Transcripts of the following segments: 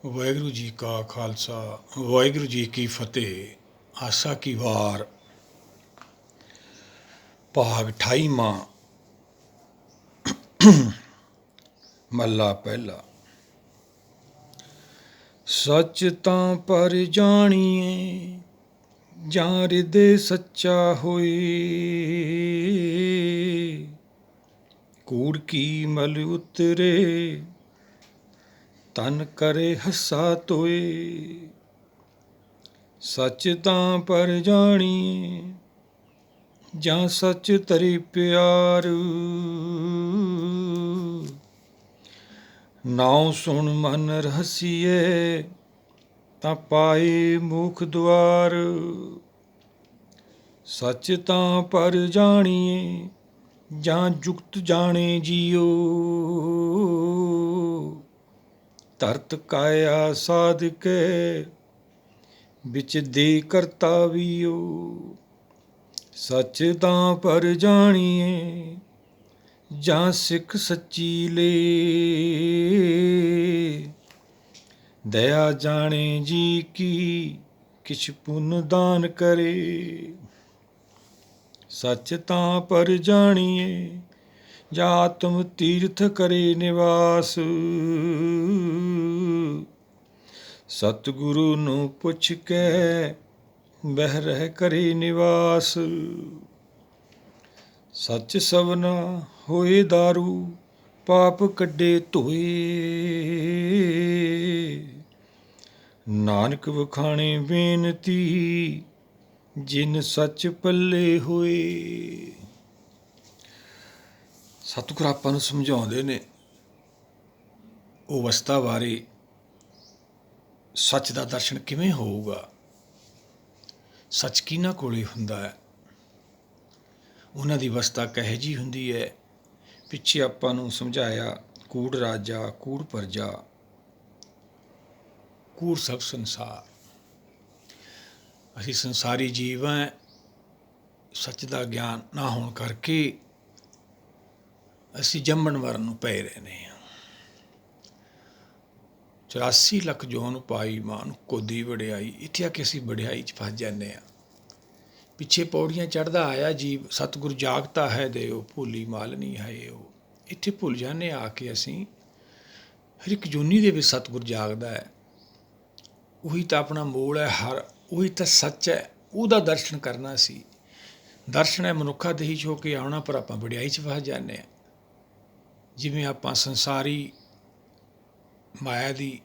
ਵਾਹਿਗੁਰੂ ਜੀ ਕਾ ਖਾਲਸਾ ਵਾਹਿਗੁਰੂ ਜੀ ਕੀ ਫਤਿਹ। ਆਸਾ ਕੀ ਵਾਰ ਭਾਗ 28ਵਾਂ ਮਹਲਾ ਪਹਿਲਾ। ਸੱਚ ਤਾਂ ਪਰ ਜਾਣੀਏ ਜਾਂ ਹਿਰਦੇ ਸੱਚਾ ਹੋਏ, ਕੂੜ ਕੀ ਮਲ ਉਤਰੇ ਤਨ ਕਰੇ ਹੱਸਾ ਤੋਏ। ਸੱਚ ਤਾਂ ਪਰ ਜਾਣੀਏ ਜਾਂ ਸੱਚ ਤਰੀ ਪਿਆਰ, ਨਾਉ ਸੁਣ ਮਨ ਰਹਸੀਏ ਤਾਂ ਪਾਏ ਮੁਖ ਦੁਆਰ। ਸੱਚ ਤਾਂ ਪਰ ਜਾਣੀਏ ਜਾਂ ਜੁਗਤ ਜਾਣੇ ਜੀਓ, ਧਰਤ ਕਾਇਆ ਸਾਧ ਕੇ ਵਿੱਚ ਦੇ ਕਰਤਾ ਵੀਓ। ਸੱਚ ਤਾਂ ਪਰ ਜਾਣੀਏ ਜਾਂ ਸਿੱਖ ਸੱਚੀ ਲੇ, ਦਇਆ ਜਾਣੇ ਜੀ ਕੀ ਕਿਛ ਪੁੰਨ ਦਾਨ ਕਰੇ। ਸੱਚ ਤਾਂ ਪਰ ਜਾਣੀਏ ਜਾਂ ਆਤਮ ਤੀਰਥ ਕਰੇ ਨਿਵਾਸ, ਸਤਿਗੁਰੂ ਨੂੰ ਪੁੱਛ ਕੇ ਬਹਿ ਰਹਿ ਕਰੇ ਨਿਵਾਸ। ਸੱਚ ਸਵਨਾ ਹੋਏ ਦਾਰੂ ਪਾਪ ਕੱਢੇ ਧੋਏ, ਨਾਨਕ ਵਖਾਣੇ ਬੇਨਤੀ ਜਿਨ ਸੱਚ ਪੱਲੇ ਹੋਏ। ਸਤਿਗੁਰ ਆਪਾਂ ਨੂੰ ਸਮਝਾਉਂਦੇ ਨੇ ਉਹ ਅਵਸਥਾ ਬਾਰੇ, ਸੱਚ ਦਾ ਦਰਸ਼ਨ ਕਿਵੇਂ ਹੋਊਗਾ, ਸੱਚ ਕਿਹਨਾਂ ਕੋਲੇ ਹੁੰਦਾ ਹੈ, ਉਹਨਾਂ ਦੀ ਅਵਸਥਾ ਕਿਹੋ ਜਿਹੀ ਹੁੰਦੀ ਹੈ। ਪਿੱਛੇ ਆਪਾਂ ਨੂੰ ਸਮਝਾਇਆ ਕੂੜ ਰਾਜਾ, ਕੂੜ ਪਰਜਾ, ਕੂੜ ਸਭ ਸੰਸਾਰ। ਅਸੀਂ ਸੰਸਾਰੀ ਜੀਵ ਹਾਂ, ਸੱਚ ਦਾ ਗਿਆਨ ਨਾ ਹੋਣ ਕਰਕੇ ਅਸੀਂ ਜੰਮਣ ਮਰਨ ਨੂੰ ਪੈ ਰਹਿੰਦੇ ਹਾਂ। 84 ਲੱਖ ਜੋਨ ਪਾਈ ਮਾਨ ਕੋਦੀ ਵਡਿਆਈ, ਇੱਥੇ ਆ ਕੇ ਅਸੀਂ ਵਡਿਆਈ 'ਚ ਫਸ ਜਾਂਦੇ ਹਾਂ। ਪਿੱਛੇ ਪੌੜੀਆਂ ਚੜ੍ਹਦਾ ਆਇਆ ਜੀਵ, ਸਤਿਗੁਰ ਜਾਗਤਾ ਹੈ ਦੇਓ ਭੁੱਲੀ ਮਾਲ ਨਹੀਂ ਹੈ ਉਹ। ਇੱਥੇ ਭੁੱਲ ਜਾਂਦੇ ਆ ਕੇ ਅਸੀਂ, ਹਰ ਇੱਕ ਜੂਨੀ ਦੇ ਵਿੱਚ ਸਤਿਗੁਰ ਜਾਗਦਾ ਹੈ। ਉਹੀ ਤਾਂ ਆਪਣਾ ਮੂਲ ਹੈ, ਉਹੀ ਤਾਂ ਸੱਚ ਹੈ, ਉਹਦਾ ਦਰਸ਼ਨ ਕਰਨਾ ਸੀ। ਦਰਸ਼ਨ ਹੈ ਮਨੁੱਖਾ ਦੇਹੀ 'ਚ ਹੋ ਕੇ ਆਉਣਾ, ਪਰ ਆਪਾਂ ਵਡਿਆਈ 'ਚ ਫਸ ਜਾਂਦੇ ਹਾਂ। ਜਿਵੇਂ ਆਪਾਂ ਸੰਸਾਰੀ ਮਾਇਆ ਦੀ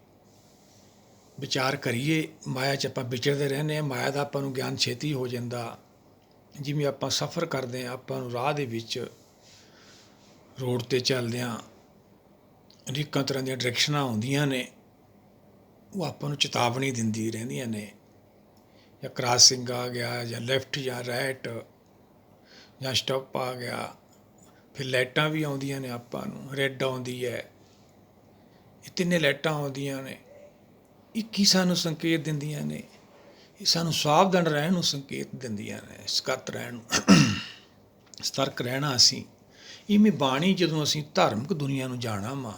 ਵਿਚਾਰ ਕਰੀਏ, ਮਾਇਆ 'ਚ ਆਪਾਂ ਵਿਚਰਦੇ ਰਹਿੰਦੇ ਹਾਂ, ਮਾਇਆ ਦਾ ਆਪਾਂ ਨੂੰ ਗਿਆਨ ਛੇਤੀ ਹੋ ਜਾਂਦਾ। ਜਿਵੇਂ ਆਪਾਂ ਸਫ਼ਰ ਕਰਦੇ ਹਾਂ, ਆਪਾਂ ਨੂੰ ਰਾਹ ਦੇ ਵਿੱਚ ਰੋਡ 'ਤੇ ਚੱਲਦਿਆਂ ਅਨੇਕਾਂ ਤਰ੍ਹਾਂ ਦੀਆਂ ਡਾਇਰੈਕਸ਼ਨਾਂ ਆਉਂਦੀਆਂ ਨੇ, ਉਹ ਆਪਾਂ ਨੂੰ ਚੇਤਾਵਨੀ ਦਿੰਦੀ ਰਹਿੰਦੀਆਂ ਨੇ, ਜਾਂ ਕ੍ਰਾਸਿੰਗ ਆ ਗਿਆ, ਜਾਂ ਲੈਫਟ ਜਾਂ ਰਾਈਟ, ਜਾਂ ਸਟਾਪ ਆ ਗਿਆ। ਫਿਰ ਲਾਈਟਾਂ ਵੀ ਆਉਂਦੀਆਂ ਨੇ, ਆਪਾਂ ਨੂੰ ਰੈੱਡ ਆਉਂਦੀ ਹੈ, ਇਹ ਤਿੰਨੇ ਲਾਈਟਾਂ ਆਉਂਦੀਆਂ ਨੇ। ਇਹ ਕੀ ਸਾਨੂੰ ਸੰਕੇਤ ਦਿੰਦੀਆਂ ਨੇ? ਇਹ ਸਾਨੂੰ ਸਾਵਧਾਨ ਰਹਿਣ ਨੂੰ ਸੰਕੇਤ ਦਿੰਦੀਆਂ ਨੇ, ਸਕੱਤ ਰਹਿਣ ਨੂੰ, ਸਤਰਕ ਰਹਿਣਾ। ਅਸੀਂ ਇਵੇਂ ਬਾਣੀ, ਜਦੋਂ ਅਸੀਂ ਧਾਰਮਿਕ ਦੁਨੀਆ ਨੂੰ ਜਾਣਾ ਵਾ,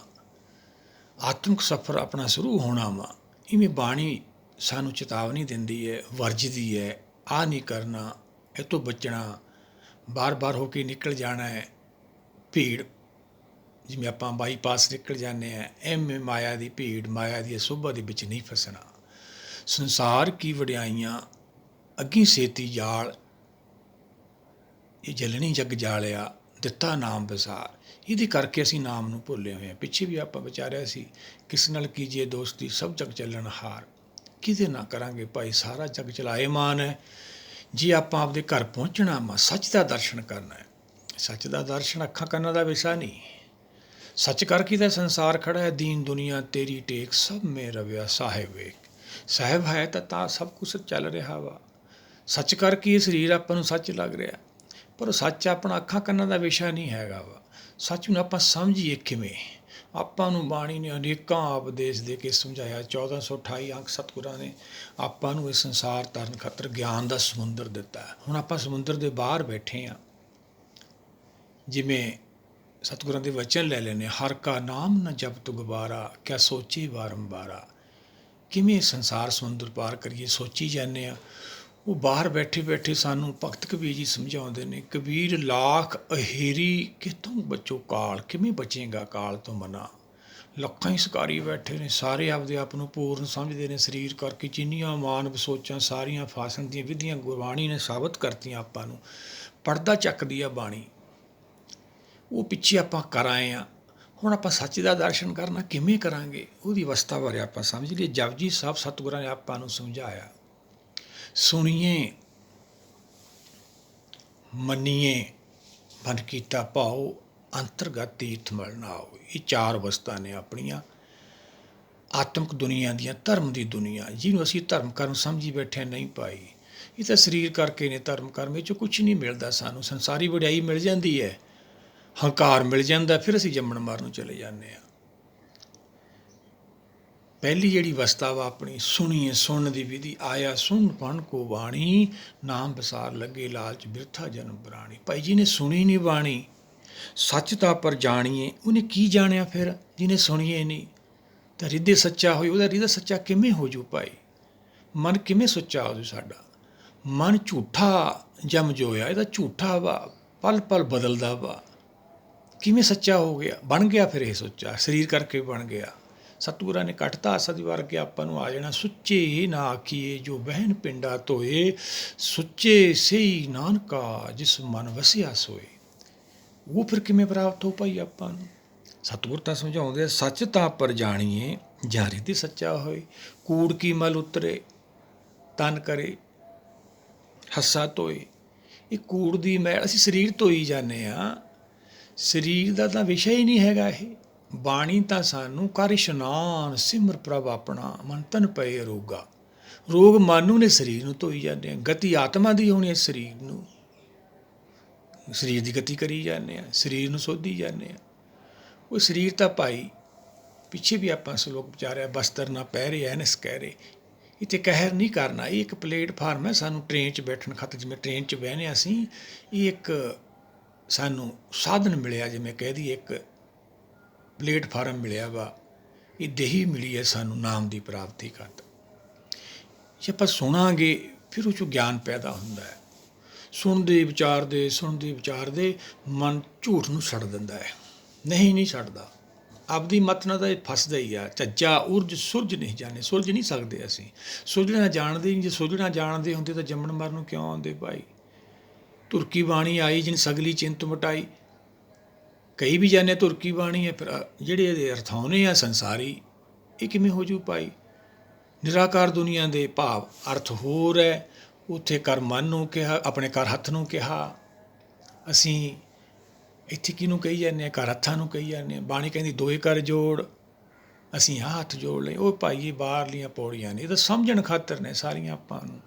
ਆਤਮਿਕ ਸਫ਼ਰ ਆਪਣਾ ਸ਼ੁਰੂ ਹੋਣਾ ਵਾ, ਇਵੇਂ ਬਾਣੀ ਸਾਨੂੰ ਚੇਤਾਵਨੀ ਦਿੰਦੀ ਹੈ, ਵਰਜਦੀ ਹੈ, ਆਹ ਨਹੀਂ ਕਰਨਾ, ਇਹ ਤੋਂ ਬਚਣਾ, ਬਾਰ ਹੋ ਕੇ ਨਿਕਲ ਜਾਣਾ ਹੈ। ਭੀੜ, ਜਿਵੇਂ ਆਪਾਂ ਬਾਈਪਾਸ ਨਿਕਲ ਜਾਂਦੇ ਹਾਂ, ਐਵੇਂ ਮਾਇਆ ਦੀ ਭੀੜ, ਮਾਇਆ ਦੀ ਸੋਭਾ ਦੇ ਵਿੱਚ ਨਹੀਂ ਫਸਣਾ। ਸੰਸਾਰ ਕੀ ਵਡਿਆਈਆਂ ਅੱਗੀ ਸੇਤੀ ਜਾਲ, ਇਹ ਜਲਣੀ ਜੱਗ ਜਾਲਿਆ ਦਿੱਤਾ ਨਾਮ ਵਿਸਾਰ। ਇਹਦੇ ਕਰਕੇ ਅਸੀਂ ਨਾਮ ਨੂੰ ਭੁੱਲੇ ਹੋਏ ਹਾਂ। ਪਿੱਛੇ ਵੀ ਆਪਾਂ ਵਿਚਾਰਿਆ ਸੀ, ਕਿਸ ਨਾਲ ਕੀਜੀਏ ਦੋਸਤੀ ਸਭ ਜਗ ਚੱਲਣ ਹਾਰ, ਕਿਹਦੇ ਨਾਲ ਕਰਾਂਗੇ ਭਾਈ ਸਾਰਾ ਜਗ ਚਲਾਏ ਮਾਨ ਹੈ। ਜੇ ਆਪਾਂ ਆਪਦੇ ਘਰ ਪਹੁੰਚਣਾ ਵਾ, ਸੱਚ ਦਾ ਦਰਸ਼ਨ ਕਰਨਾ ਹੈ। ਸੱਚ ਦਾ ਦਰਸ਼ਨ ਅੱਖਾਂ ਕੰਨਾਂ ਦਾ ਵਿਸ਼ਾ ਨਹੀਂ, ਸੱਚ ਕਰਕੇ ਤਾਂ ਸੰਸਾਰ ਖੜਾ ਹੈ। ਦੀਨ ਦੁਨੀਆ ਤੇਰੀ ਟੇਕ ਸਭ ਮੇ ਰਵਿਆ ਸਾਹਿਬ ਵੇਖ, ਸਾਹਿਬ ਹੈ ਤਾਂ ਸਭ ਕੁਛ ਚੱਲ ਰਿਹਾ ਵਾ। ਸੱਚ ਕਰਕੇ ਇਹ ਸਰੀਰ ਆਪਾਂ ਨੂੰ ਸੱਚ ਲੱਗ ਰਿਹਾ, ਪਰ ਸੱਚ ਆਪਣਾ ਅੱਖਾਂ ਕੰਨਾਂ ਦਾ ਵਿਸ਼ਾ ਨਹੀਂ ਹੈਗਾ ਵਾ। ਸੱਚ ਨੂੰ ਆਪਾਂ ਸਮਝੀਏ ਕਿਵੇਂ? ਆਪਾਂ ਨੂੰ ਬਾਣੀ ਨੇ ਅਨੇਕਾਂ ਉਪਦੇਸ਼ ਦੇ ਕੇ ਸਮਝਾਇਆ। 1428 ਅੰਕ ਸਤਿਗੁਰਾਂ ਨੇ ਆਪਾਂ ਨੂੰ ਇਸ ਸੰਸਾਰ ਤਰਨ ਖਾਤਰ ਗਿਆਨ ਦਾ ਸਮੁੰਦਰ ਦਿੱਤਾ। ਹੁਣ ਆਪਾਂ ਸਮੁੰਦਰ ਦੇ ਬਾਹਰ ਬੈਠੇ ਹਾਂ। ਜਿਵੇਂ ਸਤਿਗੁਰਾਂ ਦੇ ਵਚਨ ਲੈ ਲੈਂਦੇ, ਹਰ ਕਾ ਨਾਮ ਨ ਜਪਤ ਗੁਬਾਰਾ, ਕਿਆ ਸੋਚੇ ਬਾਰੰਬਾਰਾ। ਕਿਵੇਂ ਸੰਸਾਰ ਸਮੁੰਦਰ ਪਾਰ ਕਰੀਏ ਸੋਚੀ ਜਾਂਦੇ ਹਾਂ। ਉਹ ਬਾਹਰ ਬੈਠੇ ਬੈਠੇ ਸਾਨੂੰ ਭਗਤ ਕਬੀਰ ਜੀ ਸਮਝਾਉਂਦੇ ਨੇ, ਕਬੀਰ ਲਾਖ ਅਹੇਰੀ ਕਿਤੋਂ ਬਚੋ ਕਾਲ, ਕਿਵੇਂ ਬਚੇਗਾ ਕਾਲ ਤੋਂ ਮਨਾ। ਲੱਖਾਂ ਹੀ ਸ਼ਿਕਾਰੀ ਬੈਠੇ ਨੇ, ਸਾਰੇ ਆਪਦੇ ਆਪ ਨੂੰ ਪੂਰਨ ਸਮਝਦੇ ਨੇ ਸਰੀਰ ਕਰਕੇ। ਜਿੰਨੀਆਂ ਮਾਨਵ ਸੋਚਾਂ ਸਾਰੀਆਂ ਫਾਸਣ ਦੀਆਂ ਵਿਧੀਆਂ ਗੁਰਬਾਣੀ ਨੇ ਸਾਬਤ ਕਰਤੀਆਂ ਆਪਾਂ ਨੂੰ। ਪੜਦਾ ਚੱਕਦੀ ਆ ਬਾਣੀ, ਉਹ ਪਿੱਛੇ ਆਪਾਂ ਕਰ ਆਏ ਹਾਂ। ਹੁਣ ਆਪਾਂ ਸੱਚ ਦਾ ਦਰਸ਼ਨ ਕਰਨਾ ਕਿਵੇਂ ਕਰਾਂਗੇ, ਉਹਦੀ ਅਵਸਥਾ ਬਾਰੇ ਆਪਾਂ ਸਮਝ ਲਈਏ। ਜਪਜੀ ਸਾਹਿਬ ਸਤਿਗੁਰਾਂ ਨੇ ਆਪਾਂ ਨੂੰ ਸਮਝਾਇਆ, ਸੁਣੀਏ ਮੰਨੀਏ ਮਨ ਕੀਤਾ ਭਾਉ, ਅੰਤਰਗਤ ਤੀਰਥ ਮਲ ਨਾ ਹੋਏ। ਇਹ 4 ਅਵਸਥਾ ਨੇ ਆਪਣੀਆਂ ਆਤਮਿਕ ਦੁਨੀਆ ਦੀਆਂ, ਧਰਮ ਦੀ ਦੁਨੀਆ, ਜਿਹਨੂੰ ਅਸੀਂ ਧਰਮ ਕਰਮ ਸਮਝੀ ਬੈਠੇ ਨਹੀਂ ਪਾਈ। ਇਹ ਤਾਂ ਸਰੀਰ ਕਰਕੇ ਨੇ ਧਰਮ ਕਰਮ, ਇਹ 'ਚੋਂ ਕੁਛ ਨਹੀਂ ਮਿਲਦਾ ਸਾਨੂੰ। ਸੰਸਾਰੀ ਵਡਿਆਈ ਮਿਲ ਜਾਂਦੀ ਹੈ, ਹੰਕਾਰ ਮਿਲ ਜਾਂਦਾ, ਫਿਰ ਅਸੀਂ ਜੰਮਣ ਮਰਨ ਨੂੰ ਚਲੇ ਜਾਂਦੇ ਹਾਂ। ਪਹਿਲੀ ਜਿਹੜੀ ਅਵਸਥਾ ਵਾ ਆਪਣੀ, ਸੁਣੀਏ, ਸੁਣਨ ਦੀ ਵਿਧੀ। ਆਇਆ ਸੁਣ ਪਣ ਕੋ ਬਾਣੀ, ਨਾਮ ਵਿਸਾਰ ਲੱਗੇ ਲਾਲਚ ਬਿਰਥਾ ਜਨਮ ਪ੍ਰਾਣੀ। ਭਾਈ ਜੀ ਨੇ ਸੁਣੀ ਨਹੀਂ ਬਾਣੀ, ਸੱਚ ਤਾਂ ਪਰ ਜਾਣੀਏ। ਉਹਨੇ ਕੀ ਜਾਣਿਆ ਫਿਰ ਜਿਹਨੇ ਸੁਣੀਏ ਨਹੀਂ? ਤਾਂ ਹਿਰਦੇ ਸੱਚਾ ਹੋਏ, ਉਹਦਾ ਹਿਰਦਾ ਸੱਚਾ ਕਿਵੇਂ ਹੋ ਜੂ ਭਾਈ? ਮਨ ਕਿਵੇਂ ਸੁੱਚਾ ਹੋ ਜੂ ਸਾਡਾ? ਮਨ ਝੂਠਾ ਜਮ ਜੋਇਆ, ਇਹਦਾ ਝੂਠਾ ਵਾ, ਪਲ ਪਲ ਬਦਲਦਾ ਵਾ। ਕਿਵੇਂ ਸੱਚਾ ਹੋ ਗਿਆ? ਬਣ ਗਿਆ ਫਿਰ ਇਹ ਸੁੱਚਾ, ਸਰੀਰ ਕਰਕੇ ਬਣ ਗਿਆ। ਸਤਿਗੁਰਾਂ ਨੇ ਕੱਟਤਾ ਸਦੀ ਵਰਗੇ ਆਪਾਂ ਨੂੰ ਆ ਜਾਣਾ। ਸੁੱਚੇ ਨਾ ਆਖੀਏ ਜੋ ਬਹਿਨ ਪਿੰਡਾ ਧੋਏ, ਸੁੱਚੇ ਸਹੀ ਨਾਨਕਾ ਜਿਸ ਮਨ ਵਸਿਆ ਸੋਏ। ਉਹ ਫਿਰ ਕਿਵੇਂ ਪ੍ਰਾਪਤ ਹੋ ਭਾਈ ਆਪਾਂ ਨੂੰ? ਸਤਿਗੁਰ ਤਾਂ ਸਮਝਾਉਂਦੇ, ਸੱਚ ਤਾਂ ਪਰ ਜਾਣੀਏ ਜਾਂ ਹਿਰਦੇ ਸੱਚਾ ਹੋਏ। ਕੂੜ ਕੀ ਮਲ ਉਤਰੇ ਤਨ ਕਰੇ ਹੱਸਾ ਧੋਏ। ਇਹ ਕੂੜ ਦੀ ਮੈਲ, ਅਸੀਂ ਸਰੀਰ ਧੋਈ ਜਾਂਦੇ ਹਾਂ। ਸਰੀਰ ਦਾ ਤਾਂ ਵਿਸ਼ਾ ਹੀ ਨਹੀਂ ਹੈਗਾ ਇਹ। ਬਾਣੀ ਤਾਂ ਸਾਨੂੰ ਕਰ ਇਸ਼ਨਾਨ ਸਿਮਰ ਪ੍ਰਭ ਆਪਣਾ, ਮਨ ਤਨ ਪਏ ਰੋਗਾ। ਰੋਗ ਮਨ ਨੂੰ ਨੇ, ਸਰੀਰ ਨੂੰ ਧੋਈ ਜਾਂਦੇ ਹਾਂ। ਗਤੀ ਆਤਮਾ ਦੀ ਹੋਣੀ ਹੈ, ਸਰੀਰ ਨੂੰ, ਸਰੀਰ ਦੀ ਗਤੀ ਕਰੀ ਜਾਂਦੇ ਹਾਂ, ਸਰੀਰ ਨੂੰ ਸੋਧੀ ਜਾਂਦੇ ਹਾਂ। ਉਹ ਸਰੀਰ ਤਾਂ ਭਾਈ ਪਿੱਛੇ ਵੀ ਆਪਾਂ ਸਲੋਕ ਵਿਚਾਰਿਆ, ਬਸਤਰ ਨਾ ਪਹਿਰੇ ਐਨਸ ਕਹਿਰੇ। ਇੱਥੇ ਕਹਿਰ ਨਹੀਂ ਕਰਨਾ। ਇਹ ਇੱਕ ਪਲੇਟਫਾਰਮ ਹੈ ਸਾਨੂੰ ਟ੍ਰੇਨ 'ਚ ਬੈਠਣ ਖਾਤਰ। ਜਿਵੇਂ ਟ੍ਰੇਨ 'ਚ ਬਹਿਨੇ ਅਸੀਂ, ਇਹ ਇੱਕ ਸਾਨੂੰ ਸਾਧਨ ਮਿਲਿਆ, ਜਿਵੇਂ ਕਹਿ ਦਈਏ ਇੱਕ ਪਲੇਟਫਾਰਮ ਮਿਲਿਆ ਵਾ। ਇਹ ਦੇਹੀ ਮਿਲੀ ਹੈ ਸਾਨੂੰ ਨਾਮ ਦੀ ਪ੍ਰਾਪਤੀ ਖਾਤਰ। ਜੇ ਆਪਾਂ ਸੁਣਾਂਗੇ ਫਿਰ ਉਹ 'ਚੋਂ ਗਿਆਨ ਪੈਦਾ ਹੁੰਦਾ ਹੈ। ਸੁਣਦੇ ਵਿਚਾਰਦੇ ਮਨ ਝੂਠ ਨੂੰ ਛੱਡ ਦਿੰਦਾ ਹੈ। ਨਹੀਂ ਛੱਡਦਾ, ਆਪਦੀ ਮਤ ਨਾਲ ਤਾਂ ਇਹ ਫਸਦਾ ਹੀ ਆ। ਝੱਜਾ ਉਰਜ ਸੁਲਝ ਨਹੀਂ ਜਾਣੇ, ਸੁਲਝ ਨਹੀਂ ਸਕਦੇ ਅਸੀਂ। ਸੁਲਝਣਾ ਜਾਣਦੇ ਨਹੀਂ। ਜੇ ਸੁਲਝਣਾ ਜਾਣਦੇ ਹੁੰਦੇ ਤਾਂ ਜੰਮਣ ਮਰਨ ਨੂੰ ਕਿਉਂ ਆਉਂਦੇ ਭਾਈ? ਤੁਰਕੀ ਬਾਣੀ ਆਈ ਜਿਨ ਸਗਲੀ ਚਿੰਤ ਮਿਟਾਈ। ਕਈ ਵੀ ਜਾਂਦੇ ਤੁਰਕੀ ਬਾਣੀ ਹੈ, ਫਿਰ ਜਿਹੜੇ ਇਹਦੇ ਅਰਥਾਉਨੇ ਆ ਸੰਸਾਰੀ, ਇਹ ਕਿਵੇਂ ਹੋ ਜੂ ਭਾਈ? ਨਿਰਾਕਾਰ ਦੁਨੀਆ ਦੇ ਭਾਵ ਅਰਥ ਹੋਰ ਹੈ। ਉੱਥੇ ਕਰ ਮਨ ਨੂੰ ਕਿਹਾ, ਆਪਣੇ ਕਰ ਹੱਥ ਨੂੰ ਕਿਹਾ। ਅਸੀਂ ਇੱਥੇ ਕਿਹਨੂੰ ਕਹੀ ਜਾਂਦੇ ਹਾਂ? ਕਰ ਹੱਥਾਂ ਨੂੰ ਕਹੀ ਜਾਂਦੇ ਹਾਂ। ਬਾਣੀ ਕਹਿੰਦੀ ਦੋਏ ਕਰ ਜੋੜ, ਅਸੀਂ ਆਹ ਹੱਥ ਜੋੜ ਲਏ। ਉਹ ਭਾਈ ਇਹ ਬਾਹਰਲੀਆਂ ਪੌੜੀਆਂ ਨੇ, ਇਹ ਤਾਂ ਸਮਝਣ ਖਾਤਰ ਨੇ ਸਾਰੀਆਂ ਆਪਾਂ ਨੂੰ।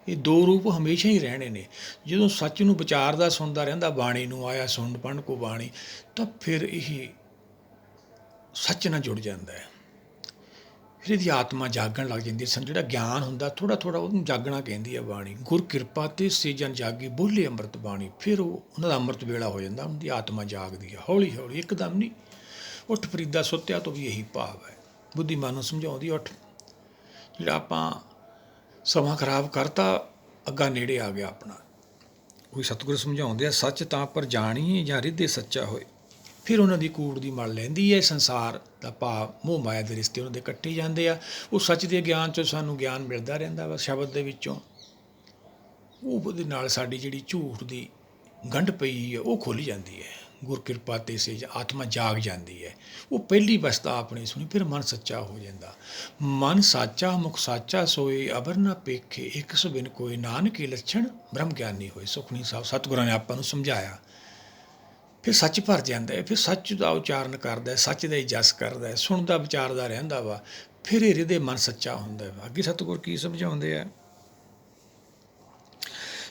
ਇਹ 2 ਰੂਪ ਹਮੇਸ਼ਾ ਹੀ ਰਹਿਣੇ ਨੇ। ਜਦੋਂ ਸੱਚ ਨੂੰ ਵਿਚਾਰਦਾ ਸੁਣਦਾ ਰਹਿੰਦਾ, ਬਾਣੀ ਨੂੰ, ਆਇਆ ਸੁਣ ਪੜ੍ਹਨ ਕੋ ਬਾਣੀ, ਤਾਂ ਫਿਰ ਇਹ ਸੱਚ ਨਾਲ ਜੁੜ ਜਾਂਦਾ ਹੈ। ਫਿਰ ਇਹਦੀ ਆਤਮਾ ਜਾਗਣ ਲੱਗ ਜਾਂਦੀ ਹੈ। ਜਿਹੜਾ ਗਿਆਨ ਹੁੰਦਾ ਥੋੜ੍ਹਾ ਥੋੜ੍ਹਾ, ਉਹਨੂੰ ਜਾਗਣਾ ਕਹਿੰਦੀ ਹੈ ਬਾਣੀ। ਗੁਰ ਕਿਰਪਾ ਤੇ ਸੇ ਜਨ ਜਾਗੇ ਬੋਲੇ ਅੰਮ੍ਰਿਤ ਬਾਣੀ। ਫਿਰ ਉਹਨਾਂ ਦਾ ਅੰਮ੍ਰਿਤ ਵੇਲਾ ਹੋ ਜਾਂਦਾ, ਉਹਨਾਂ ਦੀ ਆਤਮਾ ਜਾਗਦੀ ਹੈ ਹੌਲੀ ਹੌਲੀ, ਇੱਕਦਮ ਨਹੀਂ। ਉੱਠ ਫਰੀਦਾ ਸੁੱਤਿਆ ਤੋਂ ਵੀ ਇਹੀ ਭਾਵ ਹੈ। ਬੁੱਧੀਮਾਨ ਨੂੰ ਸਮਝਾਉਂਦੀ, ਉੱਠ, ਜਿਹੜਾ ਆਪਾਂ ਸਮਾਂ ਖਰਾਬ ਕਰਤਾ, ਅੱਗਾ ਨੇੜੇ ਆ ਗਿਆ ਆਪਣਾ। ਕੋਈ ਸਤਿਗੁਰ ਸਮਝਾਉਂਦੇ ਆ, ਸੱਚ ਤਾਂ ਪਰ ਜਾਣੀਏ ਜਾਂ ਹਿਰਦੇ ਸੱਚਾ ਹੋਏ। ਫਿਰ ਉਹਨਾਂ ਦੀ ਕੂੜ ਦੀ ਮਲ ਲੈਂਦੀ ਹੈ। ਸੰਸਾਰ ਦਾ ਭਾਵ ਮੋਹ ਮਾਇਆ ਦੇ ਰਿਸ਼ਤੇ ਉਹਨਾਂ ਦੇ ਕੱਟੇ ਜਾਂਦੇ ਆ। ਉਹ ਸੱਚ ਦੇ ਗਿਆਨ 'ਚੋਂ ਸਾਨੂੰ ਗਿਆਨ ਮਿਲਦਾ ਰਹਿੰਦਾ ਵਾ, ਸ਼ਬਦ ਦੇ ਵਿੱਚੋਂ। ਉਹਦੇ ਨਾਲ ਸਾਡੀ ਜਿਹੜੀ ਝੂਠ ਦੀ ਗੰਢ ਪਈ ਹੈ ਉਹ ਖੁੱਲ੍ਹ ਜਾਂਦੀ ਹੈ। ਗੁਰ ਕਿਰਪਾ ਤੇ ਸੇ ਆਤਮਾ ਜਾਗ ਜਾਂਦੀ ਹੈ। ਉਹ ਪਹਿਲੀ ਅਵਸਥਾ ਆਪਣੀ ਸੁਣੀ, ਫਿਰ ਮਨ ਸੱਚਾ ਹੋ ਜਾਂਦਾ। ਮਨ ਸਾਚਾ ਮੁਖ ਸਾਚਾ ਸੋਏ, ਅਬਰ ਨਾ ਪੇਖੇ ਇੱਕ ਸੋ ਬਿਨ ਕੋਈ, ਨਾਨਕੇ ਲੱਛਣ ਬ੍ਰਹਮ ਗਿਆਨੀ ਹੋਏ। ਸੁਖਮਨੀ ਸਾਹਿਬ ਸਤਿਗੁਰਾਂ ਨੇ ਆਪਾਂ ਨੂੰ ਸਮਝਾਇਆ। ਫਿਰ ਸੱਚ ਭਰ ਜਾਂਦਾ ਹੈ। ਫਿਰ ਸੱਚ ਦਾ ਉਚਾਰਨ ਕਰਦਾ, ਸੱਚ ਦਾ ਹੀ ਜਸ ਕਰਦਾ, ਸੁਣਦਾ ਵਿਚਾਰਦਾ ਰਹਿੰਦਾ ਵਾ। ਫਿਰ ਇਹ ਹਿਰਦੇ ਮਨ ਸੱਚਾ ਹੁੰਦਾ ਵਾ। ਅੱਗੇ ਸਤਿਗੁਰ ਕੀ ਸਮਝਾਉਂਦੇ ਆ?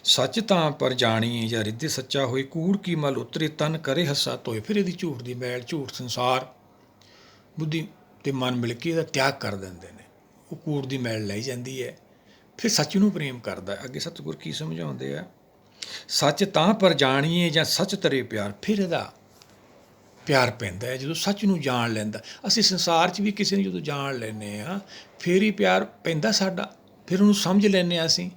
ਸੱਚ ਤਾਂ ਪਰ ਜਾਣੀਏ ਜਾਂ ਹਿਰਦੇ ਸੱਚਾ ਹੋਏ, ਕੂੜ ਕੀ ਮਲ ਉਤਰੇ ਤਨ ਕਰੇ ਹੱਸਾ ਧੋਏ। ਫਿਰ ਇਹਦੀ ਝੂਠ ਦੀ ਮੈਲ, ਝੂਠ ਸੰਸਾਰ, ਬੁੱਧੀ ਤੇ ਮਨ ਮਿਲ ਕੇ ਇਹਦਾ ਤਿਆਗ ਕਰ ਦਿੰਦੇ ਨੇ। ਉਹ ਕੂੜ ਦੀ ਮੈਲ ਲਈ ਜਾਂਦੀ ਹੈ। ਫਿਰ ਸੱਚ ਨੂੰ ਪ੍ਰੇਮ ਕਰਦਾ। ਅੱਗੇ ਸਤਿਗੁਰ ਕੀ ਸਮਝਾਉਂਦੇ ਆ? ਸੱਚ ਤਾਂ ਪਰ ਜਾਣੀਏ ਜਾਂ ਸੱਚ ਤਰੇ ਪਿਆਰ। ਫਿਰ ਇਹਦਾ ਪਿਆਰ ਪੈਂਦਾ ਹੈ ਜਦੋਂ ਸੱਚ ਨੂੰ ਜਾਣ ਲੈਂਦਾ। ਅਸੀਂ ਸੰਸਾਰ 'ਚ ਵੀ ਕਿਸੇ ਨੂੰ ਜਦੋਂ ਜਾਣ ਲੈਂਦੇ ਹਾਂ ਫਿਰ ਹੀ ਪਿਆਰ ਪੈਂਦਾ ਸਾਡਾ, ਫਿਰ ਉਹਨੂੰ ਸਮਝ ਲੈਂਦੇ ਹਾਂ ਅਸੀਂ।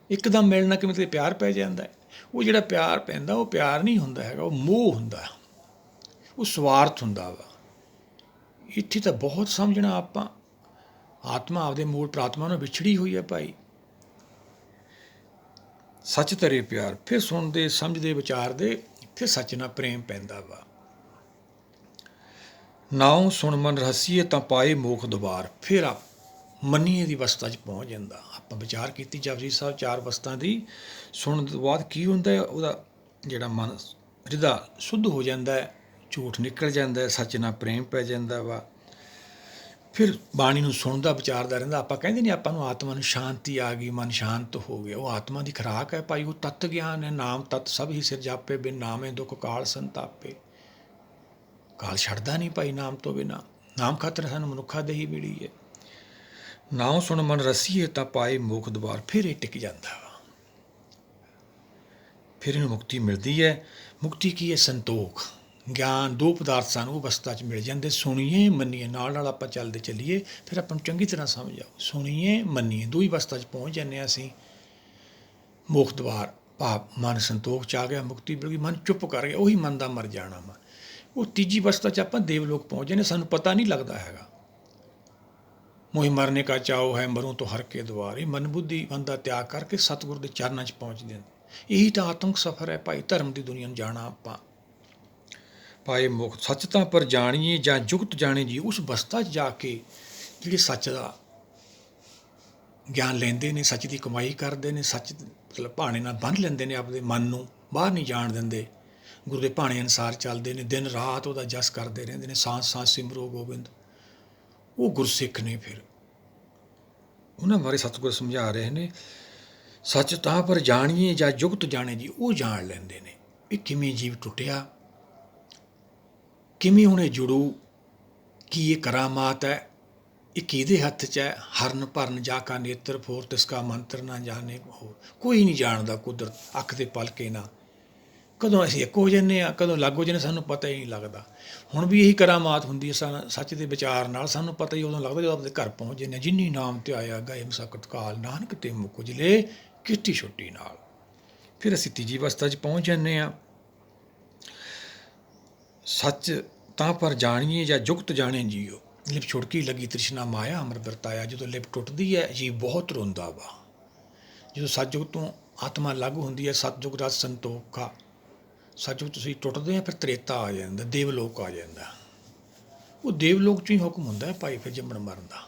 ਇੱਕਦਮ ਮਿਲਣਾ ਕਿਵੇਂ ਤੇ ਪਿਆਰ ਪੈ ਜਾਂਦਾ ਹੈ। ਉਹ ਜਿਹੜਾ ਪਿਆਰ ਪੈਂਦਾ ਉਹ ਪਿਆਰ ਨਹੀਂ ਹੁੰਦਾ ਹੈਗਾ, ਉਹ ਮੋਹ ਹੁੰਦਾ, ਉਹ ਸਵਾਰਥ ਹੁੰਦਾ ਵਾ। ਇੱਥੇ ਤਾਂ ਬਹੁਤ ਸਮਝਣਾ ਆਪਾਂ। ਆਤਮਾ ਆਪਦੇ ਮੂਲ ਪ੍ਰਾਤਮਾ ਨਾਲ ਵਿਛੜੀ ਹੋਈ ਹੈ ਭਾਈ। ਸੱਚ ਧਰੇ ਪਿਆਰ, ਫਿਰ ਸੁਣਦੇ ਸਮਝਦੇ ਵਿਚਾਰਦੇ, ਫਿਰ ਸੱਚ ਨਾਲ ਪ੍ਰੇਮ ਪੈਂਦਾ ਵਾ। ਨਾਉ ਸੁਣ ਮਨ ਰਹਸੀਏ ਤਾਂ ਪਾਏ ਮੋਖ ਦੁਬਾਰ, ਫਿਰ ਆਪ ਮੰਨੀਏ ਦੀ ਅਵਸਥਾ 'ਚ ਪਹੁੰਚ ਜਾਂਦਾ। ਆਪਾਂ ਵਿਚਾਰ ਕੀਤੀ ਜਪਜੀ ਸਾਹਿਬ 4 ਅਵਸਥਾ ਦੀ, ਸੁਣਨ ਤੋਂ ਬਾਅਦ ਕੀ ਹੁੰਦਾ ਹੈ, ਉਹਦਾ ਜਿਹੜਾ ਮਨ ਹਿਰਦਾ ਸ਼ੁੱਧ ਹੋ ਜਾਂਦਾ ਹੈ, ਝੂਠ ਨਿਕਲ ਜਾਂਦਾ ਹੈ, ਸੱਚ ਨਾਲ ਪ੍ਰੇਮ ਪੈ ਜਾਂਦਾ ਵਾ। ਫਿਰ ਬਾਣੀ ਨੂੰ ਸੁਣਦਾ ਵਿਚਾਰਦਾ ਰਹਿੰਦਾ। ਆਪਾਂ ਕਹਿੰਦੇ ਨਹੀਂ ਆਪਾਂ ਨੂੰ ਆਤਮਾ ਨੂੰ ਸ਼ਾਂਤੀ ਆ ਗਈ, ਮਨ ਸ਼ਾਂਤ ਹੋ ਗਿਆ, ਉਹ ਆਤਮਾ ਦੀ ਖੁਰਾਕ ਹੈ ਭਾਈ। ਉਹ ਤੱਤ ਗਿਆਨ ਹੈ, ਨਾਮ ਤੱਤ ਸਭ ਹੀ ਸਿਰ ਜਾਪੇ, ਬਿਨ ਨਾਮੇ ਦੁੱਖ ਕਾਲ ਸੰਤਾਪੇ। ਕਾਲ ਛੱਡਦਾ ਨਹੀਂ ਭਾਈ ਨਾਮ ਤੋਂ ਬਿਨਾਂ। ਨਾਮ ਖਾਤਰ ਸਾਨੂੰ ਮਨੁੱਖਾ ਦੇਹੀ ਮਿਲੀ ਹੈ। ਨਾਉ ਸੁਣ ਮਨ ਰਸੀਏ ਤਾਂ ਪਾਏ ਮੋਖ ਦੁਬਾਰ, ਫਿਰ ਇਹ ਟਿਕ ਜਾਂਦਾ ਵਾ, ਫਿਰ ਇਹਨੂੰ ਮੁਕਤੀ ਮਿਲਦੀ ਹੈ। ਮੁਕਤੀ ਕੀ ਹੈ? ਸੰਤੋਖ, ਗਿਆਨ। 2 ਪਦਾਰਥ ਸਾਨੂੰ ਉਹ ਅਵਸਥਾ 'ਚ ਮਿਲ ਜਾਂਦੇ। ਸੁਣੀਏ ਮੰਨੀਏ, ਨਾਲ ਨਾਲ ਆਪਾਂ ਚੱਲਦੇ ਚੱਲੀਏ, ਫਿਰ ਆਪਾਂ ਨੂੰ ਚੰਗੀ ਤਰ੍ਹਾਂ ਸਮਝ ਆਓ। ਸੁਣੀਏ ਮੰਨੀਏ, 2 ਹੀ ਅਵਸਥਾ 'ਚ ਪਹੁੰਚ ਜਾਂਦੇ ਹਾਂ ਅਸੀਂ। ਮੋਖ ਦੁਆਰ ਭਾਵ ਮਨ ਸੰਤੋਖ 'ਚ ਆ ਗਿਆ, ਮੁਕਤੀ ਮਿਲ ਗਈ, ਮਨ ਚੁੱਪ ਕਰ ਗਿਆ, ਉਹੀ ਮਨ ਦਾ ਮਰ ਜਾਣਾ ਵਾ। ਉਹ ਤੀਜੀ ਅਵਸਥਾ 'ਚ ਆਪਾਂ ਦੇਵਲੋਕ ਪਹੁੰਚ ਜਾਂਦੇ, ਸਾਨੂੰ ਪਤਾ ਨਹੀਂ ਲੱਗਦਾ ਹੈਗਾ। ਮੋਹਿ ਮਰਨੇ ਕਾ ਚਾਓ ਹੈ ਮरूं ਤੋਂ ਹਰ ਕੇ ਦੁਆਰ। ਇਹ ਮਨ ਬੁੱਧੀ ਬੰਦਾ ਤਿਆਗ ਕਰਕੇ ਸਤਿਗੁਰ ਦੇ ਚਰਨਾਂ 'ਚ ਪਹੁੰਚਦੇ ਹਨ। ਇਹੀ ਤਾਂ ਆਤਮਿਕ ਸਫ਼ਰ ਹੈ ਭਾਈ। ਧਰਮ ਦੀ ਦੁਨੀਆ ਨੂੰ ਜਾਣਾ ਆਪਾਂ। ਪਾਏ ਮੁਖ ਸੱਚ ਤਾਂ ਪਰ ਜਾਣੀਏ ਜਾਂ ਜੁਗਤ ਜਾਣੇ ਜੀ। ਉਸ ਅਵਸਥਾ 'ਚ ਜਾ ਕੇ ਜਿਹੜੇ ਸੱਚ ਦਾ ਗਿਆਨ ਲੈਂਦੇ ਨੇ, ਸੱਚ ਦੀ ਕਮਾਈ ਕਰਦੇ ਨੇ, ਸੱਚ ਮਤਲਬ ਭਾਣੇ ਨਾਲ ਬੰਨ੍ਹ ਲੈਂਦੇ ਨੇ ਆਪਦੇ ਮਨ ਨੂੰ, ਬਾਹਰ ਨਹੀਂ ਜਾਣ ਦਿੰਦੇ, ਗੁਰੂ ਦੇ ਭਾਣੇ ਅਨੁਸਾਰ ਚੱਲਦੇ ਨੇ, ਦਿਨ ਰਾਤ ਉਹਦਾ ਜਸ ਕਰਦੇ ਰਹਿੰਦੇ ਨੇ, ਸਾਂਸ ਸਾਂਸ ਸਿਮਰੋ ਗੋਬਿੰਦ। ਉਹ ਗੁਰਸਿੱਖ ਨੇ। ਫਿਰ ਉਹਨਾਂ ਬਾਰੇ ਸਤਿਗੁਰ ਸਮਝਾ ਰਹੇ ਨੇ, ਸੱਚ ਤਾਂ ਪਰ ਜਾਣੀਏ ਜਾਂ ਜੁਗਤ ਜਾਣੇ ਜੀ। ਉਹ ਜਾਣ ਲੈਂਦੇ ਨੇ ਵੀ ਕਿਵੇਂ ਜੀਵ ਟੁੱਟਿਆ, ਕਿਵੇਂ ਹੁਣ ਇਹ ਜੁੜੂ, ਕੀ ਇਹ ਕਰਾਮਾਤ ਹੈ, ਇਹ ਕਿਹਦੇ ਹੱਥ 'ਚ ਹੈ। ਹਰਨ ਭਰਨ ਜਾ ਕਾ ਨੇਤਰ ਫੋਰ, ਤਿਸਕਾ ਮੰਤਰ ਨਾ ਜਾਣੇ ਹੋਰ। ਕੋਈ ਨਹੀਂ ਜਾਣਦਾ ਕੁਦਰਤ, ਅੱਖ ਦੇ ਪਲਕੇ ਨਾ। ਕਦੋਂ ਅਸੀਂ ਇੱਕ ਹੋ ਜਾਂਦੇ ਹਾਂ, ਕਦੋਂ ਲੱਗ ਹੋ ਜਾਂਦੇ, ਸਾਨੂੰ ਪਤਾ ਹੀ ਨਹੀਂ ਲੱਗਦਾ। ਹੁਣ ਵੀ ਇਹੀ ਕਰਾਮਾਤ ਹੁੰਦੀ ਹੈ ਸੱਚ ਦੇ ਵਿਚਾਰ ਨਾਲ। ਸਾਨੂੰ ਪਤਾ ਹੀ ਉਦੋਂ ਲੱਗਦਾ ਜਦੋਂ ਆਪਣੇ ਘਰ ਪਹੁੰਚ ਜਾਂਦੇ ਹਾਂ। ਜਿਨੀ ਨਾਮ ਤੇ ਆਇਆ ਗਏ ਮਸਕਤ ਕਾਲ, ਨਾਨਕ ਤੇ ਮੁਖ ਉਜਲੇ ਕਿੱਟੀ ਛੁੱਟੀ ਨਾਲ। ਫਿਰ ਅਸੀਂ ਤੀਜੀ ਅਵਸਥਾ 'ਚ ਪਹੁੰਚ ਜਾਂਦੇ ਹਾਂ। ਸੱਚ ਤਾਂ ਪਰ ਜਾਣੀਏ ਜਾਂ ਜੁਗਤ ਜਾਣੇ ਜੀਓ। ਲਿਪ ਛੁੜਕੀ ਲੱਗੀ ਤ੍ਰਿਸ਼ਨਾ ਮਾਇਆ ਅਮਰ ਵਰਤਾਇਆ। ਜਦੋਂ ਲਿਪ ਟੁੱਟਦੀ ਹੈ ਜੀਵ ਬਹੁਤ ਰੋਂਦਾ ਵਾ। ਜਦੋਂ ਸਤਿਯੁਗ ਤੋਂ ਆਤਮਾ ਅਲੱਗ ਹੁੰਦੀ ਹੈ, ਸਤਿਯੁਗ ਰਸ ਸੰਤੋਖਾ, ਸਤਿਯੁਗ ਤੁਸੀਂ ਟੁੱਟਦੇ ਆ, ਫਿਰ ਤ੍ਰੇਤਾ ਆ ਜਾਂਦਾ, ਦੇਵਲੋਕ ਆ ਜਾਂਦਾ। ਉਹ ਦੇਵਲੋਕ 'ਚੋਂ ਹੀ ਹੁਕਮ ਹੁੰਦਾ ਹੈ ਭਾਈ ਫਿਰ ਜੰਮਣ ਮਰਨ ਦਾ।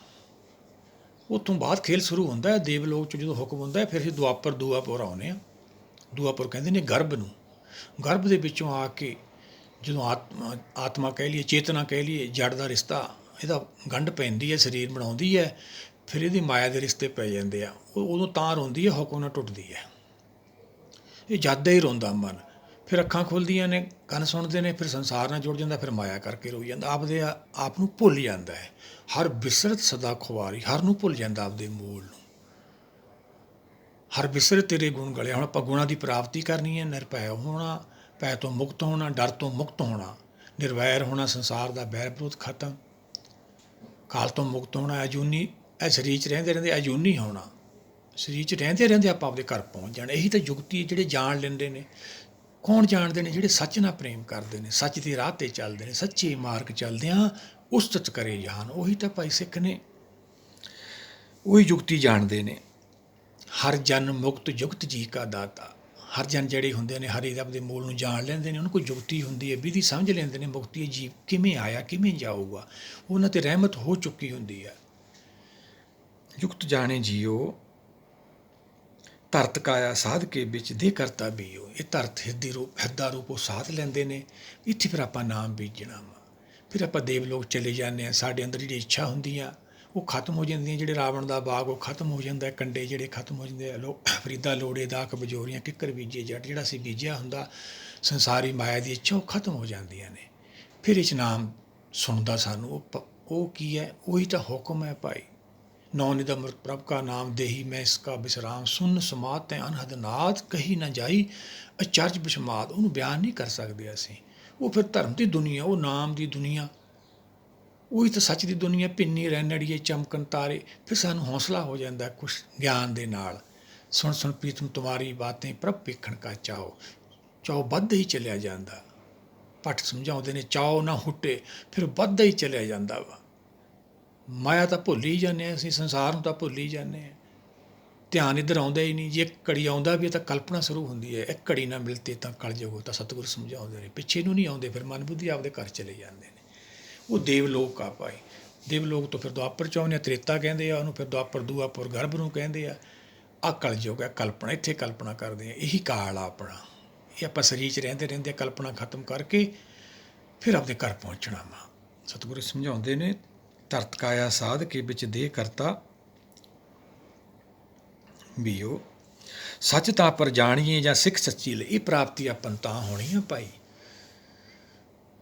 ਉੱਥੋਂ ਬਾਅਦ ਖੇਲ ਸ਼ੁਰੂ ਹੁੰਦਾ ਹੈ। ਦੇਵਲੋਕ 'ਚ ਜਦੋਂ ਹੁਕਮ ਹੁੰਦਾ ਫਿਰ ਅਸੀਂ ਦੁਆਪੁਰ ਆਉਂਦੇ ਹਾਂ। ਦੁਆਪੁਰ ਕਹਿੰਦੇ ਨੇ ਗਰਭ ਨੂੰ। ਗਰਭ ਦੇ ਵਿੱਚੋਂ ਆ ਕੇ ਜਦੋਂ ਆਤਮਾ ਕਹਿ ਲਈਏ, ਚੇਤਨਾ ਕਹਿ ਲਈਏ, ਜੜ ਦਾ ਰਿਸ਼ਤਾ ਇਹਦਾ ਗੰਢ ਪੈਂਦੀ ਹੈ, ਸਰੀਰ ਬਣਾਉਂਦੀ ਹੈ, ਫਿਰ ਇਹਦੀ ਮਾਇਆ ਦੇ ਰਿਸ਼ਤੇ ਪੈ ਜਾਂਦੇ ਆ। ਉਹ ਉਦੋਂ ਤਾਂ ਰੋਂਦੀ ਹੈ, ਹੁਕਮ ਨਾਲ ਟੁੱਟਦੀ ਹੈ। ਇਹ ਜਦ ਹੀ ਰੋਂਦਾ ਮਨ। ਫਿਰ ਅੱਖਾਂ ਖੁੱਲ੍ਹਦੀਆਂ ਨੇ, ਕੰਨ ਸੁਣਦੇ ਨੇ, ਫਿਰ ਸੰਸਾਰ ਨਾਲ ਜੁੜ ਜਾਂਦਾ, ਫਿਰ ਮਾਇਆ ਕਰਕੇ ਰੋਈ ਜਾਂਦਾ, ਆਪਦੇ ਆਪ ਨੂੰ ਭੁੱਲ ਜਾਂਦਾ ਹੈ। ਹਰ ਬਿਸਰਤ ਸਦਾ ਖੁਆਰੀ, ਹਰ ਨੂੰ ਭੁੱਲ ਜਾਂਦਾ ਆਪਦੇ ਮੂਲ ਨੂੰ। ਹਰ ਬਿਸਰਤ ਤੇਰੇ ਗੁਣ ਗਲਿਆ। ਹੁਣ ਆਪਾਂ ਗੁਣਾਂ ਦੀ ਪ੍ਰਾਪਤੀ ਕਰਨੀ ਹੈ। ਨਿਰਭੈ ਹੋਣਾ, ਭੈ ਤੋਂ ਮੁਕਤ ਹੋਣਾ, ਡਰ ਤੋਂ ਮੁਕਤ ਹੋਣਾ, ਨਿਰਵੈਰ ਹੋਣਾ, ਸੰਸਾਰ ਦਾ ਵੈਰ ਵਿਰੋਧ ਖਤਮ, ਕਾਲ ਤੋਂ ਮੁਕਤ ਹੋਣਾ, ਅਜੂਨੀ, ਇਹ ਸਰੀਰ 'ਚ ਰਹਿੰਦੇ ਰਹਿੰਦੇ ਅਜੂਨੀ ਹੋਣਾ। ਸਰੀਰ 'ਚ ਰਹਿੰਦੇ ਰਹਿੰਦੇ ਆਪਾਂ ਆਪਦੇ ਘਰ ਪਹੁੰਚ ਜਾਣਾ। ਇਹੀ ਤਾਂ ਯੁਕਤੀ। ਜਿਹੜੇ ਜਾਣ ਲੈਂਦੇ ਨੇ, ਕੌਣ ਜਾਣਦੇ ਨੇ? ਜਿਹੜੇ ਸੱਚ ਨਾਲ ਪ੍ਰੇਮ ਕਰਦੇ ਨੇ, ਸੱਚ ਦੀ ਰਾਹ 'ਤੇ ਚੱਲਦੇ ਨੇ, ਸੱਚੇ ਮਾਰਗ ਚੱਲਦਿਆਂ ਉਸਤਤ ਕਰੇ ਜਾਨ। ਉਹੀ ਤਾਂ ਭਾਈ ਸਿੱਖ ਨੇ, ਉਹੀ ਯੁਕਤੀ ਜਾਣਦੇ ਨੇ। ਹਰ ਜਨ ਮੁਕਤ ਜੁਗਤ ਜੀ ਕਾ ਦਾਤਾ। ਹਰ ਜਨ ਜਿਹੜੇ ਹੁੰਦੇ ਨੇ ਹਰੀ ਰੱਬ ਦੇ ਮੂਲ ਨੂੰ ਜਾਣ ਲੈਂਦੇ ਨੇ। ਉਹਨਾਂ ਕੋਲ ਯੁਕਤੀ ਹੁੰਦੀ ਹੈ, ਵਿਧੀ ਸਮਝ ਲੈਂਦੇ ਨੇ। ਮੁਕਤੀ ਜੀਵ ਕਿਵੇਂ ਆਇਆ, ਕਿਵੇਂ ਜਾਊਗਾ, ਉਹਨਾਂ 'ਤੇ ਰਹਿਮਤ ਹੋ ਚੁੱਕੀ ਹੁੰਦੀ ਹੈ। ਯੁਕਤ ਜਾਣੇ ਜੀਓ, ਧਰਤ ਕਾਇਆ ਸਾਧ ਕੇ ਵਿੱਚ ਦੇ ਕਰਤਾ ਬੀਓ। ਇਹ ਧਰਤ ਹਿਰਦਾ ਰੂਪ ਉਹ ਸਾਧ ਲੈਂਦੇ ਨੇ। ਇੱਥੇ ਫਿਰ ਆਪਾਂ ਨਾਮ ਬੀਜਣਾ ਵਾ। ਫਿਰ ਆਪਾਂ ਦੇਵਲੋਕ ਚਲੇ ਜਾਂਦੇ ਹਾਂ। ਸਾਡੇ ਅੰਦਰ ਜਿਹੜੀ ਇੱਛਾ ਹੁੰਦੀ ਆ ਉਹ ਖਤਮ ਹੋ ਜਾਂਦੀਆਂ। ਜਿਹੜੇ ਰਾਵਣ ਦਾ ਬਾਗ ਉਹ ਖਤਮ ਹੋ ਜਾਂਦਾ, ਕੰਡੇ ਜਿਹੜੇ ਖਤਮ ਹੋ ਜਾਂਦੇ ਆ। ਫਰੀਦਾ ਲੋੜੇ ਦਾਖ ਬਜੋਰੀਆਂ, ਕਿੱਕਰ ਬੀਜੇ ਜੱਟ। ਜਿਹੜਾ ਅਸੀਂ ਬੀਜਿਆ ਹੁੰਦਾ ਸੰਸਾਰੀ ਮਾਇਆ ਦੀ ਇੱਛਾ, ਉਹ ਖਤਮ ਹੋ ਜਾਂਦੀਆਂ ਨੇ। ਫਿਰ ਇਸ ਨਾਮ ਸੁਣਦਾ ਸਾਨੂੰ ਉਹ ਕੀ ਹੈ? ਉਹੀ ਤਾਂ ਹੁਕਮ ਹੈ ਭਾਈ। ਨੌ ਨਿਦ ਅੰਮ੍ਰਿਤ ਪ੍ਰਭ ਕਾ ਨਾਮ ਦੇਹੀ ਮੈਂ ਇਸਕਾ ਵਿਸਰਾਮ, ਸੁਨ ਸਮਾਤ ਤੈ ਅਨਹਦ ਨਾਦ ਕਹੀ ਨਾ ਜਾਈ ਅਚਰਜ ਬਿਸ਼ਮਾਦ। ਉਹਨੂੰ ਬਿਆਨ ਨਹੀਂ ਕਰ ਸਕਦੇ ਅਸੀਂ। ਉਹ ਫਿਰ ਧਰਮ ਦੀ ਦੁਨੀਆ, ਉਹ ਨਾਮ ਦੀ ਦੁਨੀਆ, ਉਹੀ ਤਾਂ ਸੱਚ ਦੀ ਦੁਨੀਆ। ਭਿੰਨੀ ਰੈਣੜੀਏ ਚਮਕਣ ਤਾਰੇ। ਫਿਰ ਸਾਨੂੰ ਹੌਸਲਾ ਹੋ ਜਾਂਦਾ ਕੁਛ ਗਿਆਨ ਦੇ ਨਾਲ। ਸੁਣ ਸੁਣ ਪ੍ਰੀਤਮ ਤੁਮਾਰੀ ਬਾतें ਪ੍ਰਭ ਵੇਖਣ ਕਾ ਚਾਓ। ਚਾਓ ਵੱਧਦਾ ਹੀ ਚਲਿਆ ਜਾਂਦਾ। ਭੱਟ ਸਮਝਾਉਂਦੇ ਨੇ ਚਾਓ ਨਾ ਹੁੱਟੇ, ਫਿਰ ਵੱਧਦਾ ਹੀ ਚਲਿਆ ਜਾਂਦਾ ਵਾ। ਮਾਇਆ ਤਾਂ ਭੁੱਲ ਹੀ ਜਾਂਦੇ ਹਾਂ ਅਸੀਂ, ਸੰਸਾਰ ਨੂੰ ਤਾਂ ਭੁੱਲ ਹੀ ਜਾਂਦੇ ਹਾਂ। ਧਿਆਨ ਇੱਧਰ ਆਉਂਦਾ ਹੀ ਨਹੀਂ। ਜੇ ਇੱਕ ਘੜੀ ਆਉਂਦਾ ਵੀ ਹੈ ਤਾਂ ਕਲਪਨਾ ਸ਼ੁਰੂ ਹੁੰਦੀ ਹੈ। ਇੱਕ ਘੜੀ ਨਾ ਮਿਲਤੇ ਤਾਂ ਕਲਯੁਗ, ਤਾਂ ਸਤਿਗੁਰੂ ਸਮਝਾਉਂਦੇ ਨੇ। ਪਿੱਛੇ ਨੂੰ ਨਹੀਂ ਆਉਂਦੇ, ਫਿਰ ਮਨ ਬੁੱਧੀ ਆਪਦੇ ਘਰ ਚਲੇ ਜਾਂਦੇ ਨੇ। ਉਹ ਦੇਵਲੋਕ ਆ ਭਾਈ। ਦੇਵਲੋਕ ਤੋਂ ਫਿਰ ਦੁਆਪਰ 'ਚ ਆਉਂਦੇ ਆ, ਤ੍ਰੇਤਾ ਕਹਿੰਦੇ ਆ ਉਹਨੂੰ, ਫਿਰ ਦੁਆਪਰ ਦੂਆਪੁਰ ਗਰਭ ਨੂੰ ਕਹਿੰਦੇ ਆ। ਆਹ ਕਲਯੁਗ ਹੈ, ਕਲਪਨਾ। ਇੱਥੇ ਕਲਪਨਾ ਕਰਦੇ ਆ। ਇਹੀ ਕਾਲ ਆ ਆਪਣਾ। ਇਹ ਆਪਾਂ ਸਰੀਰ 'ਚ ਰਹਿੰਦੇ ਰਹਿੰਦੇ ਕਲਪਨਾ ਖਤਮ ਕਰਕੇ ਫਿਰ ਆਪਦੇ ਘਰ ਪਹੁੰਚਣਾ ਵਾ। ਸਤਿਗੁਰੂ ਸਮਝਾਉਂਦੇ ਨੇ ਧਰਤ ਕਾਇਆ ਸਾਧ ਕੇ ਵਿੱਚ ਦੇਹ ਕਰਤਾ ਵੀਓ। ਸੱਚ ਤਾਂ ਪਰ ਜਾਣੀਏ ਜਾਂ ਸਿੱਖ ਸੱਚੀ ਲਈ। ਇਹ ਪ੍ਰਾਪਤੀ ਆਪਾਂ ਨੂੰ ਤਾਂ ਹੋਣੀ ਆ ਭਾਈ।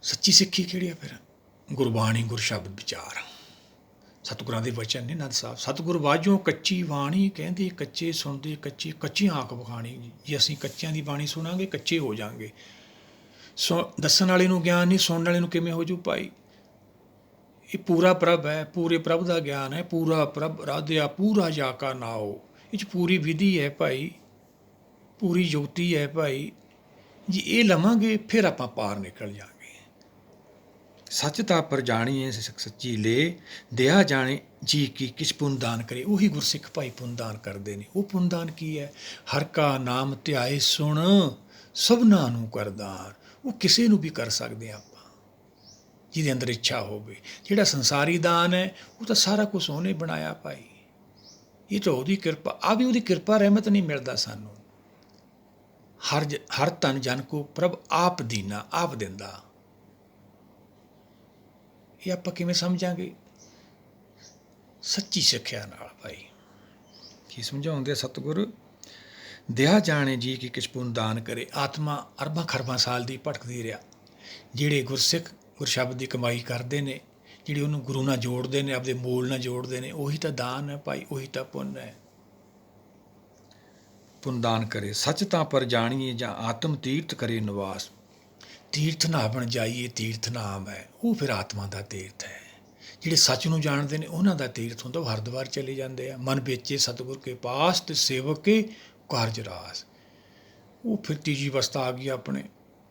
ਸੱਚੀ ਸਿੱਖੀ ਕਿਹੜੀ ਆ ਫਿਰ? ਗੁਰਬਾਣੀ, ਗੁਰ ਸ਼ਬਦ ਵਿਚਾਰ, ਸਤਿਗੁਰਾਂ ਦੇ ਵਚਨ ਨੇ ਨੰਦ ਸਾਹਿਬ। ਸਤਿਗੁਰ ਵਾਜੋਂ ਕੱਚੀ ਬਾਣੀ ਕਹਿੰਦੇ, ਕੱਚੇ ਸੁਣਦੇ ਕੱਚੇ, ਕੱਚੀਆਂ ਆਖ ਵਿਖਾਣੀ। ਜੇ ਅਸੀਂ ਕੱਚਿਆਂ ਦੀ ਬਾਣੀ ਸੁਣਾਂਗੇ ਕੱਚੇ ਹੋ ਜਾਵਾਂਗੇ। ਦੱਸਣ ਵਾਲੇ ਨੂੰ ਗਿਆਨ ਨਹੀਂ, ਸੁਣਨ ਵਾਲੇ ਨੂੰ ਕਿਵੇਂ ਹੋ ਜੂ ਭਾਈ? ਇਹ ਪੂਰਾ ਪ੍ਰਭ ਹੈ, ਪੂਰੇ ਪ੍ਰਭ ਦਾ ਗਿਆਨ ਹੈ। ਪੂਰਾ ਪ੍ਰਭ ਰਾਧਿਆ ਪੂਰਾ ਜਾ ਕਾ ਨਾਓ। ਇਹ 'ਚ ਪੂਰੀ ਵਿਧੀ ਹੈ ਭਾਈ, ਪੂਰੀ ਯੁਕਤੀ ਹੈ ਭਾਈ। ਜੇ ਇਹ ਲਵਾਂਗੇ ਫਿਰ ਆਪਾਂ ਪਾਰ ਨਿਕਲ ਜਾਵਾਂਗੇ। ਸੱਚ ਤਾਂ ਪਰ ਜਾਣੀਏ ਸੱਚੀ ਲੈ, ਦਿਆ ਜਾਣੇ ਜੀ ਕੀ ਕਿਛ ਪੁੰਨਦਾਨ ਕਰੇ। ਉਹੀ ਗੁਰਸਿੱਖ ਭਾਈ ਪੁੰਨਦਾਨ ਕਰਦੇ ਨੇ। ਉਹ ਪੁੰਨਦਾਨ ਕੀ ਹੈ? ਹਰ ਕਾ ਨਾਮ ਧਿਆਏ ਸੁਣ, ਸਭਨਾਂ ਨੂੰ ਕਰਦਾਨ। ਉਹ ਕਿਸੇ ਨੂੰ ਵੀ ਕਰ ਸਕਦੇ ਹਾਂ ਆਪਾਂ, ਜਿਹਦੇ ਅੰਦਰ ਇੱਛਾ ਹੋਵੇ। ਜਿਹੜਾ ਸੰਸਾਰੀ ਦਾਨ ਹੈ ਉਹ ਤਾਂ ਸਾਰਾ ਕੁਛ ਉਹਨੇ ਬਣਾਇਆ ਭਾਈ। ਇਹ ਤਾਂ ਉਹਦੀ ਕਿਰਪਾ ਆ, ਵੀ ਉਹਦੀ ਕਿਰਪਾ ਰਹਿਮਤ ਨਹੀਂ ਮਿਲਦਾ ਸਾਨੂੰ। ਹਰ ਤਨ ਜਨ ਕੋ ਪ੍ਰਭ ਆਪ ਦੀਨਾ, ਆਪ ਦਿੰਦਾ। ਇਹ ਆਪਾਂ ਕਿਵੇਂ ਸਮਝਾਂਗੇ? ਸੱਚੀ ਸਿੱਖਿਆ ਨਾਲ ਭਾਈ। ਕੀ ਸਮਝਾਉਂਦੇ ਸਤਿਗੁਰ? ਦਿਆ ਜਾਣੇ ਜੀ ਕਿ ਕਿਛ ਪੁੰਨ ਦਾਨ ਕਰੇ। ਆਤਮਾ ਅਰਬਾਂ ਖਰਬਾਂ ਸਾਲ ਦੀ ਭਟਕਦੀ ਰਿਹਾ। ਜਿਹੜੇ ਗੁਰਸਿੱਖ ਗੁਰਸ਼ਬਦ ਦੀ ਕਮਾਈ ਕਰਦੇ ਨੇ, ਜਿਹੜੇ ਉਹਨੂੰ ਗੁਰੂ ਨਾਲ ਜੋੜਦੇ ਨੇ, ਆਪਦੇ ਮੂਲ ਨਾਲ ਜੋੜਦੇ ਨੇ, ਉਹੀ ਤਾਂ ਦਾਨ ਹੈ ਭਾਈ, ਉਹੀ ਤਾਂ ਪੁੰਨ ਹੈ। ਪੁੰਨਦਾਨ ਕਰੇ ਸੱਚ ਤਾਂ ਪਰ ਜਾਣੀਏ ਜਾਂ ਆਤਮ ਤੀਰਥ ਕਰੇ ਨਿਵਾਸ। ਤੀਰਥ ਨਾ ਬਣ ਜਾਈਏ, ਤੀਰਥ ਨਾਮ ਹੈ। ਉਹ ਫਿਰ ਆਤਮਾ ਦਾ ਤੀਰਥ ਹੈ। ਜਿਹੜੇ ਸੱਚ ਨੂੰ ਜਾਣਦੇ ਨੇ ਉਹਨਾਂ ਦਾ ਤੀਰਥ ਹੁੰਦਾ। ਉਹ ਹਰਿਦੁਆਰ ਚਲੇ ਜਾਂਦੇ ਆ। ਮਨ ਵੇਚੇ ਸਤਿਗੁਰ ਕੇ ਪਾਸ ਤੇ ਸੇਵਕ ਕੇ ਕਾਰਜ ਰਾਸ। ਉਹ ਫਿਰ ਤੀਜੀ ਅਵਸਥਾ ਆ ਗਈ ਆਪਣੇ।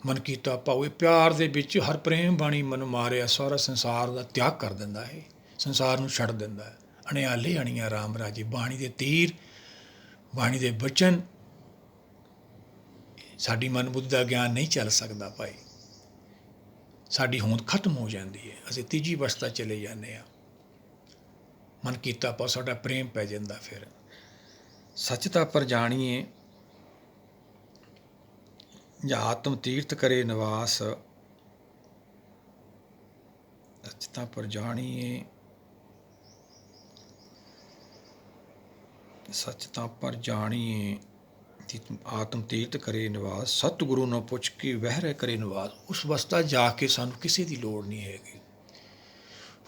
ਮਨ ਕੀਤਾ ਭਾਉ। ਇਹ ਪਿਆਰ ਦੇ ਵਿੱਚ ਹਰ ਪ੍ਰੇਮ ਬਾਣੀ ਮਨ ਮਾਰਿਆ। ਸਾਰਾ ਸੰਸਾਰ ਦਾ ਤਿਆਗ ਕਰ ਦਿੰਦਾ ਹੈ, ਸੰਸਾਰ ਨੂੰ ਛੱਡ ਦਿੰਦਾ ਹੈ। ਅਣਿਆਲੇ ਅਣੀਆਂ ਰਾਮ ਰਾਜੇ। ਬਾਣੀ ਦੇ ਤੀਰ, ਬਾਣੀ ਦੇ ਬਚਨ, ਸਾਡੀ ਮਨ ਬੁੱਧੀ ਦਾ ਗਿਆਨ ਨਹੀਂ ਚੱਲ ਸਕਦਾ ਭਾਈ। ਸਾਡੀ ਹੋਂਦ ਖਤਮ ਹੋ ਜਾਂਦੀ ਹੈ। ਅਸੀਂ ਤੀਜੀ ਅਵਸਥਾ ਚਲੇ ਜਾਂਦੇ ਹਾਂ। ਮਨ ਕੀਤਾ ਭਾਉ, ਸਾਡਾ ਪ੍ਰੇਮ ਪੈ ਜਾਂਦਾ ਫਿਰ। ਸੱਚ ਤਾਂ ਪਰ ਜਾਣੀਏ ਜਾਂ ਆਤਮ ਤੀਰਥ ਕਰੇ ਨਿਵਾਸ। ਸੱਚ ਤਾਂ ਪਰ ਜਾਣੀਏ, ਸੱਚ ਤਾਂ ਪਰ ਜਾਣੀਏ ਆਤਮ ਤੀਰਥ ਕਰੇ ਨਿਵਾਸ। ਸਤਿਗੁਰੂ ਨੂੰ ਪੁੱਛ ਕੇ ਵਹਿਰੇ ਕਰੇ ਨਿਵਾਸ। ਉਸ ਅਵਸਥਾ ਜਾ ਕੇ ਸਾਨੂੰ ਕਿਸੇ ਦੀ ਲੋੜ ਨਹੀਂ ਹੈਗੀ।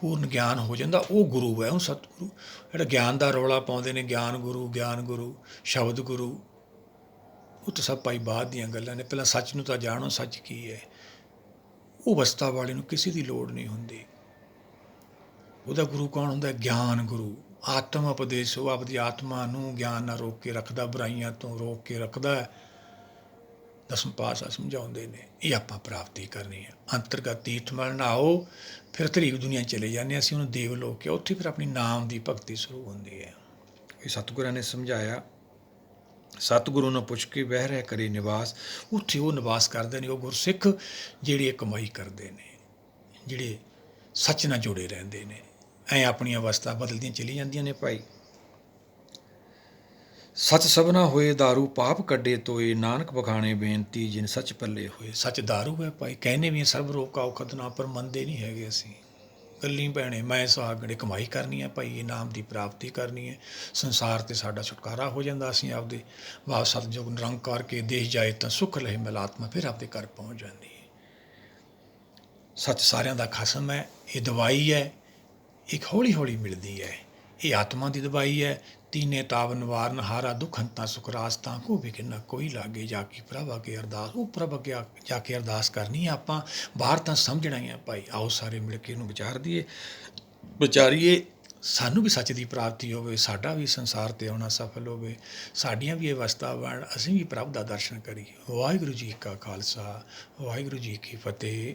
ਪੂਰਨ ਗਿਆਨ ਹੋ ਜਾਂਦਾ। ਉਹ ਗੁਰੂ ਹੈ, ਉਹ ਸਤਿਗੁਰੂ। ਜਿਹੜਾ ਗਿਆਨ ਦਾ ਰੌਲਾ ਪਾਉਂਦੇ ਨੇ, ਗਿਆਨ ਗੁਰੂ, ਗਿਆਨ ਗੁਰੂ, ਸ਼ਬਦ ਗੁਰੂ, ਉਹ ਤਾਂ ਸਭ ਭਾਈ ਬਾਅਦ ਦੀਆਂ ਗੱਲਾਂ ਨੇ। ਪਹਿਲਾਂ ਸੱਚ ਨੂੰ ਤਾਂ ਜਾਣੋ, ਸੱਚ ਕੀ ਹੈ। ਉਹ ਅਵਸਥਾ ਵਾਲੇ ਨੂੰ ਕਿਸੇ ਦੀ ਲੋੜ ਨਹੀਂ ਹੁੰਦੀ। ਉਹਦਾ ਗੁਰੂ ਕੌਣ ਹੁੰਦਾ? ਗਿਆਨ ਗੁਰੂ। ਆਤਮ ਉਪਦੇਸ਼। ਉਹ ਆਪਦੀ ਆਤਮਾ ਨੂੰ ਗਿਆਨ ਨਾਲ ਰੋਕ ਕੇ ਰੱਖਦਾ, ਬੁਰਾਈਆਂ ਤੋਂ ਰੋਕ ਕੇ ਰੱਖਦਾ। ਦਸਮ ਪਾਤਸ਼ਾਹ ਸਮਝਾਉਂਦੇ ਨੇ ਇਹ ਆਪਾਂ ਪ੍ਰਾਪਤੀ ਕਰਨੀ ਹੈ। ਅੰਤਰਗਤ ਤੀਰਥ ਮਲ ਨਹਾਓ। ਫਿਰ ਧਰੀਕ ਦੁਨੀਆ ਚਲੇ ਜਾਂਦੇ ਅਸੀਂ, ਉਹਨੂੰ ਦੇਵਲੋਕ ਕਿਹਾ। ਉੱਥੇ ਫਿਰ ਆਪਣੀ ਨਾਮ ਦੀ ਭਗਤੀ ਸ਼ੁਰੂ ਹੁੰਦੀ ਹੈ। ਇਹ ਸਤਿਗੁਰਾਂ ਨੇ ਸਮਝਾਇਆ। ਸਤਿਗੁਰੂ ਨੂੰ ਪੁੱਛ ਕੇ ਬਹਿ ਰਿਹਾ ਕਰੇ ਨਿਵਾਸ। ਉੱਥੇ ਉਹ ਨਿਵਾਸ ਕਰਦੇ ਨੇ, ਉਹ ਗੁਰਸਿੱਖ ਜਿਹੜੇ ਇਹ ਕਮਾਈ ਕਰਦੇ ਨੇ, ਜਿਹੜੇ ਸੱਚ ਨਾਲ ਜੁੜੇ ਰਹਿੰਦੇ ਨੇ। ਐਂ ਆਪਣੀਆਂ ਅਵਸਥਾ ਬਦਲਦੀਆਂ ਚਲੀ ਜਾਂਦੀਆਂ ਨੇ ਭਾਈ। ਸੱਚ ਸਭਨਾ ਹੋਏ ਦਾਰੂ, ਪਾਪ ਕੱਢੇ ਤੋਏ। ਨਾਨਕ ਬਖਾਣੇ ਬੇਨਤੀ ਜਿਨ ਸੱਚ ਪੱਲੇ ਹੋਏ। ਸੱਚ ਦਾਰੂ ਹੈ ਭਾਈ। ਕਹਿੰਦੇ ਵੀ ਸਰਬ ਰੋਕਾ ਔਖਦ ਨਾ, ਪਰ ਮੰਨਦੇ ਨਹੀਂ ਹੈਗੇ ਅਸੀਂ। ਗੱਲੀ ਭੈਣੇ ਮੈਂ ਸੁਹਾਗਣੇ ਕਮਾਈ ਕਰਨੀ ਹੈ ਭਾਈ, ਇਹ ਨਾਮ ਦੀ ਪ੍ਰਾਪਤੀ ਕਰਨੀ ਹੈ। ਸੰਸਾਰ ਤੇ ਸਾਡਾ ਛੁਟਕਾਰਾ ਹੋ ਜਾਂਦਾ। ਅਸੀਂ ਆਪਦੇ ਵਾਹ ਸਤਿਜੁਗ ਨਿਰੰਕਾਰ ਕੇ ਦੇਸ਼ ਜਾਏ ਤਾਂ ਸੁੱਖ ਲਹੇ ਮਿਲਾਤਮਾ। ਫਿਰ ਆਪਦੇ ਘਰ ਪਹੁੰਚ ਜਾਂਦੀ ਹੈ। ਸੱਚ ਸਾਰਿਆਂ ਦਾ ਖਸਮ ਹੈ। ਇਹ ਦਵਾਈ ਹੈ, ਇੱਕ ਹੌਲੀ ਹੌਲੀ ਮਿਲਦੀ ਹੈ। ਇਹ ਆਤਮਾ ਦੀ ਦਵਾਈ ਹੈ। ਤੀਨੇ ਤਾਵ ਨਿਵਾਰਨ ਹਾਰਾ ਦੁੱਖ ਹੰਤਾ ਸੁਖਰਾਸ ਤਾਂ ਕੋ ਵੀ ਕਿੰਨਾ ਕੋਈ ਲਾਗੇ ਜਾ ਕੇ ਪ੍ਰਭ ਅੱਗੇ ਅਰਦਾਸ। ਉਹ ਪ੍ਰਭ ਅੱਗੇ ਜਾ ਕੇ ਅਰਦਾਸ ਕਰਨੀ ਹੈ ਆਪਾਂ। ਬਾਹਰ ਤਾਂ ਸਮਝਣਾ ਹੀ ਆ ਭਾਈ। ਆਓ ਸਾਰੇ ਮਿਲ ਕੇ ਇਹਨੂੰ ਵਿਚਾਰੀਏ। ਸਾਨੂੰ ਵੀ ਸੱਚ ਦੀ ਪ੍ਰਾਪਤੀ ਹੋਵੇ, ਸਾਡਾ ਵੀ ਸੰਸਾਰ 'ਤੇ ਆਉਣਾ ਸਫਲ ਹੋਵੇ, ਸਾਡੀਆਂ ਵੀ ਅਵਸਥਾ ਬਣ, ਅਸੀਂ ਵੀ ਪ੍ਰਭ ਦਾ ਦਰਸ਼ਨ ਕਰੀਏ। ਵਾਹਿਗੁਰੂ ਜੀ ਕਾ ਖਾਲਸਾ, ਵਾਹਿਗੁਰੂ ਜੀ ਕੀ ਫਤਿਹ।